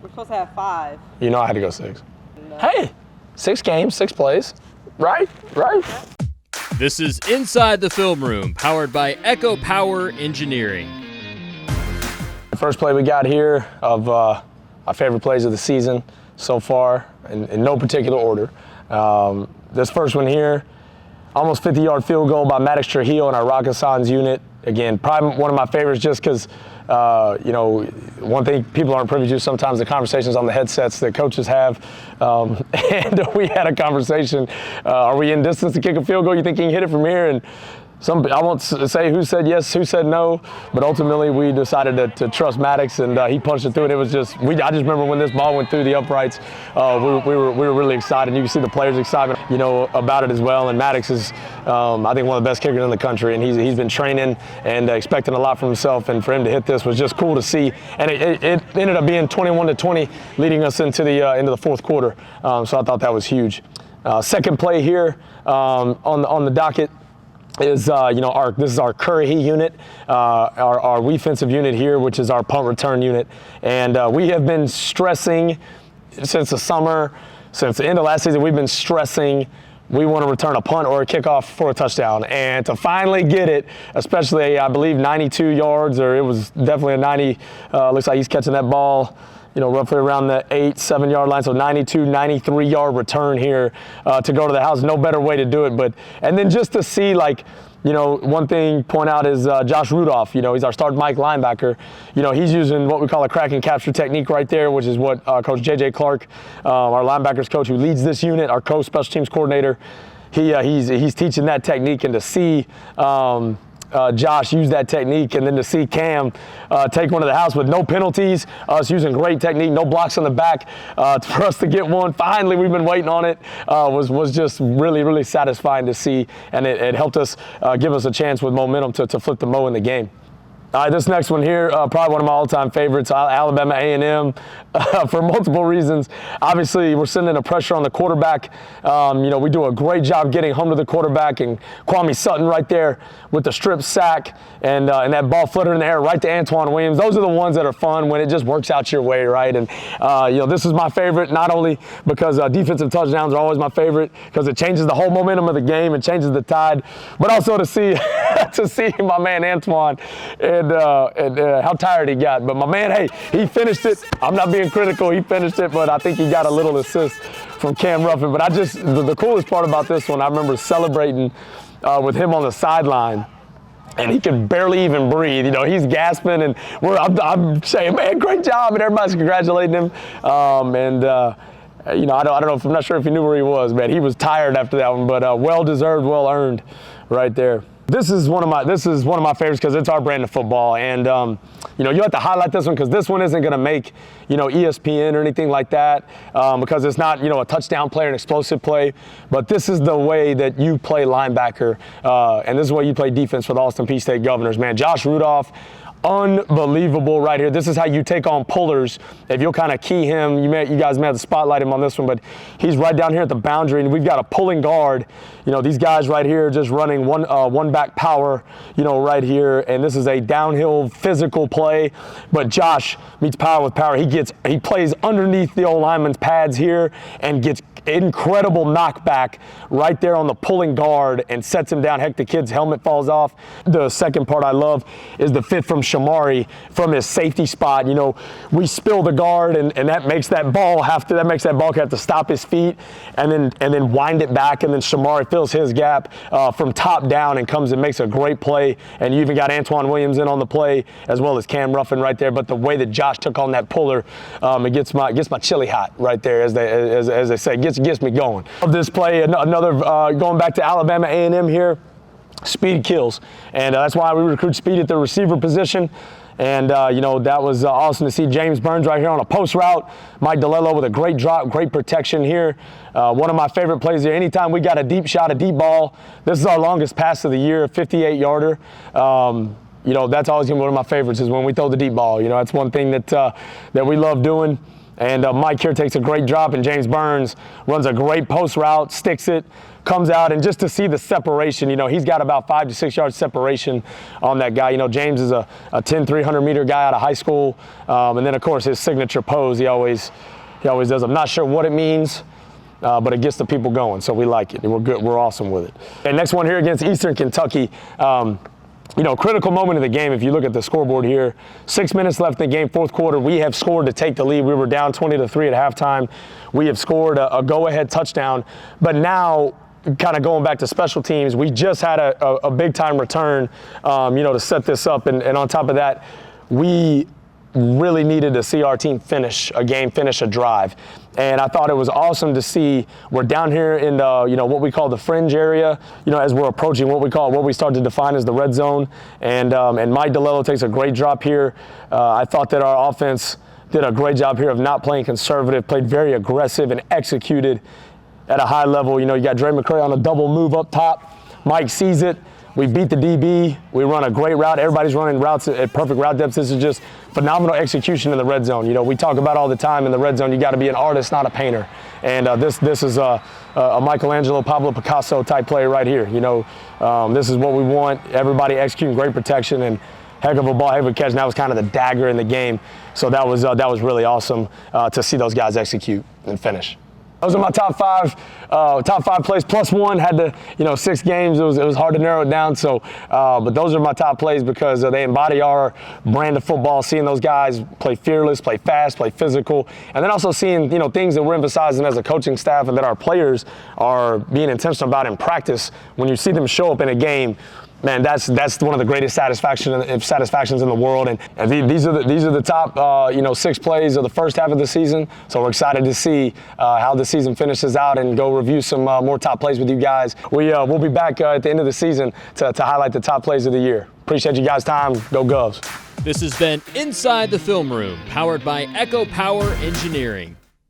We're supposed to have 5. You know I had to go 6. No. Hey, 6 games, 6 plays. Right? This is Inside the Film Room, powered by Echo Power Engineering. The first play we got here of our favorite plays of the season so far, in no particular order. This first one here, almost 50-yard field goal by Maddox Trujillo in our Rock Hassan's unit. Again, probably one of my favorites just because, one thing people aren't privy to sometimes, the conversations on the headsets that coaches have. And we had a conversation, are we in distance to kick a field goal? You think you can hit it from here? And I won't say who said yes, who said no, but ultimately we decided to trust Maddox, and he punched it through. And it was just, I just remember when this ball went through the uprights, we were really excited. You can see the players' excitement, about it as well. And Maddox is, I think, one of the best kickers in the country, and he's been training and expecting a lot from himself. And for him to hit this was just cool to see. And it ended up being 21-20, leading us into the fourth quarter. So I thought that was huge. Second play here on the docket is this is our Curry unit, our defensive unit here, which is our punt return unit, and we have been stressing since the summer, since the end of last season. We've been stressing we want to return a punt or a kickoff for a touchdown, and to finally get it, especially I believe 92 yards, or it was definitely a 90. Looks like he's catching that ball, roughly around the 8-7 yard line. So 92, 93 yard return here to go to the house. No better way to do it. And then just to see, one thing to point out is Josh Rudolph. He's our starting Mike linebacker. He's using what we call a crack and capture technique right there, which is what Coach J.J. Clark, our linebackers coach who leads this unit, our co-special teams coordinator, he's teaching that technique. And to see Josh use that technique, and then to see Cam take one to the house with no penalties, us using great technique, no blocks on the back, for us to get one. Finally, we've been waiting on it. Was just really, really satisfying to see, and it helped us give us a chance with momentum to flip the mo in the game. All right, this next one here, probably one of my all-time favorites, Alabama A&M, for multiple reasons. Obviously, we're sending a pressure on the quarterback. We do a great job getting home to the quarterback, and Kwame Sutton right there with the strip sack, and that ball fluttering in the air right to Antoine Williams. Those are the ones that are fun when it just works out your way, right? And, this is my favorite, not only because defensive touchdowns are always my favorite, because it changes the whole momentum of the game, it changes the tide, but also to see my man Antoine and how tired he got. But my man, hey, he finished it. I'm not being critical. He finished it, but I think he got a little assist from Cam Ruffin. But the coolest part about this one, I remember celebrating with him on the sideline, and he could barely even breathe. He's gasping, and I'm saying, man, great job, and everybody's congratulating him. I'm not sure if he knew where he was, man. He was tired after that one, but well-deserved, well-earned right there. This is one of my favorites because it's our brand of football, and you have to highlight this one because this one isn't going to make ESPN or anything like that, because it's not a touchdown play or an explosive play, but this is the way that you play linebacker, and this is the way you play defense for the Austin Peay State Governors, man. Josh Rudolph, unbelievable right here. This is how you take on pullers. If you'll kind of key him, you guys may have to spotlight him on this one, but he's right down here at the boundary, and we've got a pulling guard. These guys right here just running one back power, right here, and this is a downhill physical play, but Josh meets power with power. He plays underneath the old lineman's pads here and gets incredible knockback right there on the pulling guard and sets him down. Heck, the kid's helmet falls off. The second part I love is the fit from Shamari from his safety spot. We spill the guard, and that makes that ball have to stop his feet and then wind it back, and then Shamari fills his gap from top down and comes and makes a great play. And you even got Antoine Williams in on the play as well as Cam Ruffin right there. But the way that Josh took on that puller, it gets my chili hot right there, as they say. Gets me going. Of this play, another going back to Alabama A&M here, speed kills, and that's why we recruit speed at the receiver position. And that was awesome to see James Burns right here on a post route. Mike DeLello with a great drop, great protection here. One of my favorite plays here. Anytime we got a deep shot, a deep ball, this is our longest pass of the year, a 58-yarder. That's always gonna be one of my favorites is when we throw the deep ball. That's one thing that we love doing. And Mike here takes a great drop, and James Burns runs a great post route, sticks it, comes out, and just to see the separation, he's got about 5 to 6 yards separation on that guy. James is a 10, 300-meter guy out of high school. And then, of course, his signature pose, he always does. I'm not sure what it means, but it gets the people going, so we like it, and we're good. We're awesome with it. And next one here against Eastern Kentucky. Critical moment of the game. If you look at the scoreboard here, 6 minutes left in the game, fourth quarter. We have scored to take the lead. We were down 20-3 at halftime. We have scored a go-ahead touchdown. But now, kind of going back to special teams, we just had a big-time return, to set this up. And on top of that, we really needed to see our team finish a game, finish a drive. And I thought it was awesome to see we're down here in what we call the fringe area, as we're approaching what we start to define as the red zone. And Mike DeLello takes a great drop here. I thought that our offense did a great job here of not playing conservative, played very aggressive and executed at a high level. You got Dre McCray on a double move up top. Mike sees it. We beat the DB. We run a great route. Everybody's running routes at perfect route depths. This is just phenomenal execution in the red zone. We talk about all the time in the red zone, you got to be an artist, not a painter. And this is a Michelangelo, Pablo Picasso type play right here. This is what we want. Everybody executing great protection and heck of a ball, heck of a catch. And that was kind of the dagger in the game. So that was really awesome to see those guys execute and finish. Those are my top five plays plus one. Had to, 6 games. It was hard to narrow it down. So, but those are my top plays because they embody our brand of football. Seeing those guys play fearless, play fast, play physical, and then also seeing things that we're emphasizing as a coaching staff and that our players are being intentional about in practice. When you see them show up in a game, man, that's one of the greatest satisfactions in the world. And these are the top 6 plays of the first half of the season. So we're excited to see how the season finishes out and go review some more top plays with you guys. We'll be back at the end of the season to highlight the top plays of the year. Appreciate you guys' time. Go Govs. This has been Inside the Film Room, powered by Echo Power Engineering.